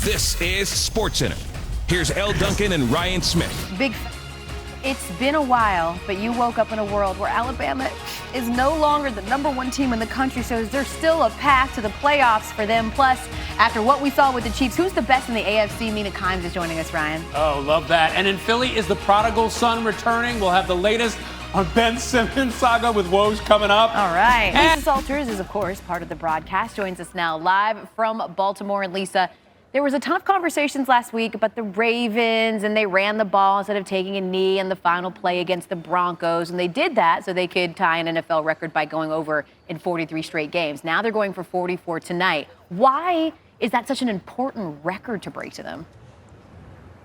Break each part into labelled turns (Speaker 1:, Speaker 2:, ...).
Speaker 1: This is SportsCenter. Here's Elle Duncan and Ryan Smith.
Speaker 2: It's been a while, but you woke up in a world where Alabama is no longer the #1 team in the country, so is there still a path to the playoffs for them? Plus, after what we saw with the Chiefs, who's the best in the AFC? Mina Kimes is joining us, Ryan.
Speaker 3: Oh, love that. And in Philly, is the prodigal son returning? We'll have the latest on Ben Simmons' saga with woes coming up.
Speaker 2: All right. Lisa Salters is, of course, part of the broadcast, joins us now live from Baltimore. And Lisa, there was a ton of conversations last week about the Ravens, and they ran the ball instead of taking a knee in the final play against the Broncos, and they did that so they could tie an NFL record by going over in 43 straight games. Now they're going for 44 tonight. Why is that such an important record to break to them?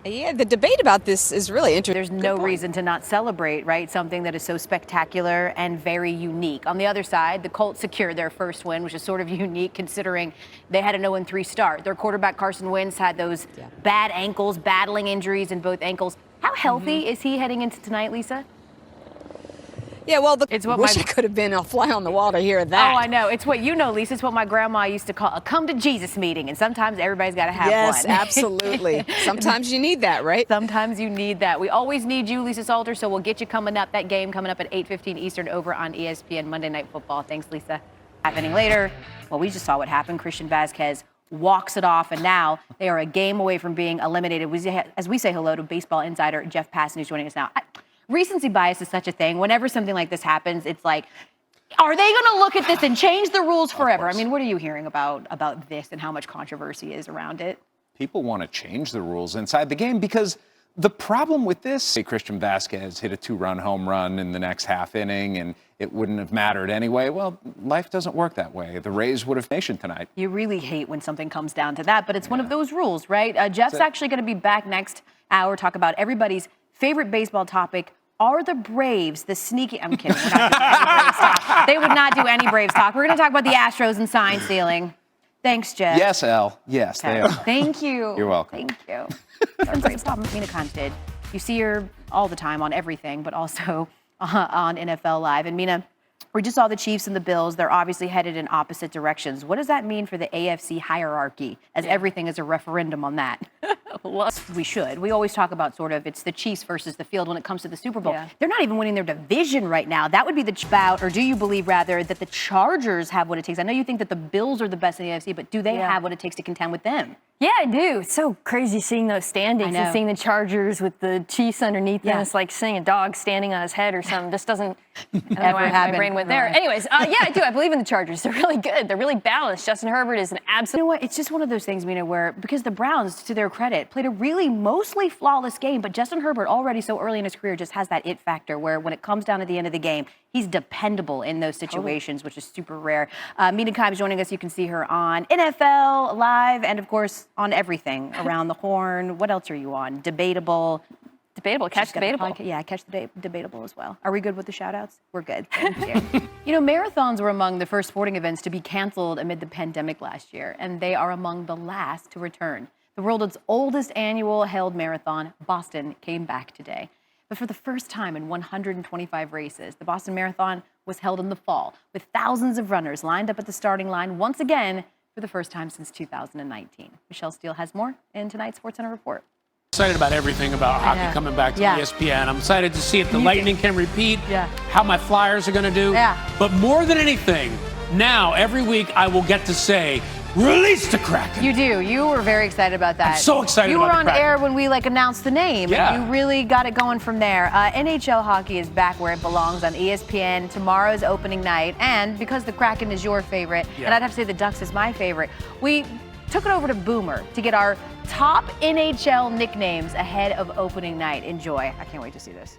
Speaker 4: Yeah, the debate about this is really interesting.
Speaker 2: There's no reason to not celebrate, right? Something that is so spectacular and very unique. On the other side, the Colts secured their first win, which is sort of unique considering they had a 0-3 start. Their quarterback, Carson Wentz, had those bad ankles, battling injuries in both ankles. How healthy is he heading into tonight, Lisa?
Speaker 4: Yeah, well,
Speaker 2: It's what
Speaker 4: wish I could have been a fly on the wall to hear that.
Speaker 2: Oh, I know. It's what you know, Lisa. It's what my grandma used to call a come to Jesus meeting. And sometimes everybody's got to have one.
Speaker 4: Yes, absolutely. Sometimes you need that, right?
Speaker 2: Sometimes you need that. We always need you, Lisa Salter, so we'll get you coming up. That game coming up at 8:15 Eastern over on ESPN Monday Night Football. Thanks, Lisa. Happening later. Well, we just saw what happened. Christian Vasquez walks it off, and now they are a game away from being eliminated. As we say hello to baseball insider Jeff Passan, who's joining us now. Recency bias is such a thing. Whenever something like this happens, it's like, are they going to look at this and change the rules forever? I mean, what are you hearing about this and how much controversy is around it?
Speaker 5: People want to change the rules inside the game because the problem with this, Christian Vasquez hit a 2-run home run in the next half inning and it wouldn't have mattered anyway. Well, life doesn't work that way. The Rays would have nation tonight.
Speaker 2: You really hate when something comes down to that, but it's one of those rules, right? Jeff's actually going to be back next hour, talk about everybody's favorite baseball topic. Are the Braves the sneaky? I'm kidding. We're not doing any Braves talk. They would not do any Braves talk. We're going to talk about the Astros and sign stealing. Thanks, Jeff.
Speaker 5: Yes, Elle. Yes, they are.
Speaker 2: Thank you.
Speaker 5: You're welcome.
Speaker 2: Thank you. Some Braves talk. Mina Kimes did. You see her all the time on everything, but also on NFL Live. And Mina, we just saw the Chiefs and the Bills. They're obviously headed in opposite directions. What does that mean for the AFC hierarchy, as everything is a referendum on that? Well, we should. We always talk about sort of it's the Chiefs versus the field when it comes to the Super Bowl. Yeah. They're not even winning their division right now. That would be the bout, or do you believe rather that the Chargers have what it takes? I know you think that the Bills are the best in the AFC, but do they have what it takes to contend with them?
Speaker 6: Yeah, I do. It's so crazy seeing those standings and seeing the Chargers with the Chiefs underneath them. It's like seeing a dog standing on his head or something. Just doesn't ever happen. My brain went there. Anyways, yeah, I do. I believe in the Chargers. They're really good. They're really balanced. Justin Herbert is an absolute.
Speaker 2: You know what? It's just one of those things, Mina, where because the Browns, to their credit, played a really mostly flawless game, but Justin Herbert already so early in his career just has that it factor where when it comes down to the end of the game, he's dependable in those situations, which is super rare. Mina Kimes joining us. You can see her on NFL Live and, of course, on everything around the horn. What else are you on? Debatable.
Speaker 6: Catch Debatable.
Speaker 2: Yeah, Catch the Debatable as well. Are we good with the shout-outs? We're good. Thank you. You know, marathons were among the first sporting events to be canceled amid the pandemic last year, and they are among the last to return. The world's oldest annual held marathon, Boston, came back today. But for the first time in 125 races, the Boston Marathon was held in the fall, with thousands of runners lined up at the starting line once again for the first time since 2019. Michelle Steele has more in tonight's SportsCenter report.
Speaker 3: Excited about everything about hockey coming back to ESPN. I'm excited to see if the Lightning can repeat, how my Flyers are going to do. But more than anything, now every week I will get to say, release the Kraken.
Speaker 2: You do. You were very excited about that.
Speaker 3: I'm so excited about the Kraken.
Speaker 2: You were on air when we announced the name.
Speaker 3: Yeah.
Speaker 2: And you really got it going from there. NHL hockey is back where it belongs on ESPN. Tomorrow's opening night. And because the Kraken is your favorite, and I'd have to say the Ducks is my favorite, we took it over to Boomer to get our top NHL nicknames ahead of opening night. Enjoy. I can't wait to see this.